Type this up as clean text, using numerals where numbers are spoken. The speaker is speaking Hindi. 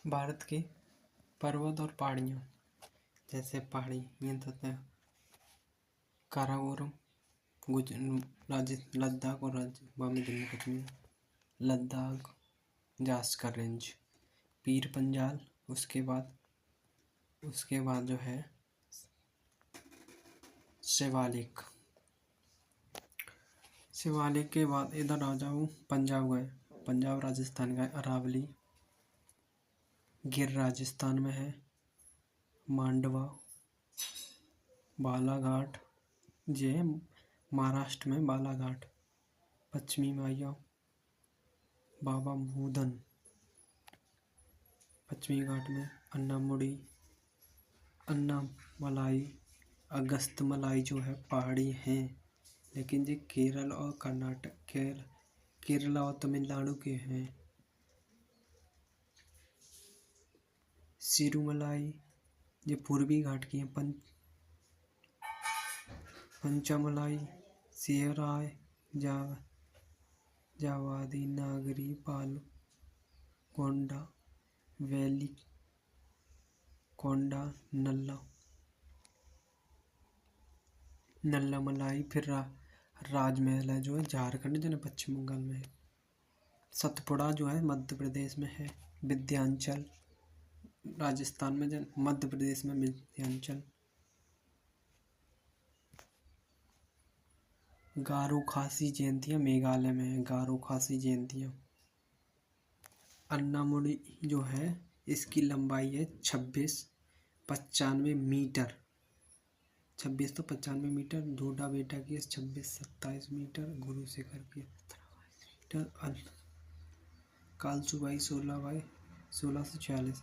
भारत के पर्वत और पहाड़ियाँ, जैसे पहाड़ी ये तथा काराकोरम, लद्दाख और जम्मू कश्मीर, लद्दाख, जास्कर रेंज, पीर पंजाल, उसके बाद जो है शिवालिक के बाद इधर आ जाओ पंजाब गए, पंजाब राजस्थान गए अरावली, गिर राजस्थान में है, मांडवा, बालाघाट, ये महाराष्ट्र में बालाघाट, पश्चिमी में आया बाबा बूदन, पश्चिमी घाट में अन्नामुडी, अन्नामलाई, अगस्तमलाई जो है पहाड़ी हैं, लेकिन ये केरल और कर्नाटक केरला और तमिलनाडु के हैं। सिरुमलाई ये पूर्वी घाट की हैं। पंचमलाई, सियराय, जावादी, नागरी, पालू, कोंडा वैली, कोंडा, नल्ला मलाई, फिर राजमहल है जो है झारखंड जो है पश्चिम बंगाल में है। सतपुड़ा जो है मध्य प्रदेश में है। विंध्याचल राजस्थान में, मध्य प्रदेश में विंध्याचल। गारो खासी जयंतियाँ मेघालय में है, गारो खासी जयंतियाँ। अन्नामुडी जो है इसकी लंबाई है 26-95 मीटर, 26 तो 95 मीटर। ढोडा बेटा की 26-27 मीटर, गुरु शिखर की 17 मीटर, कालचुबाई 16 से 46।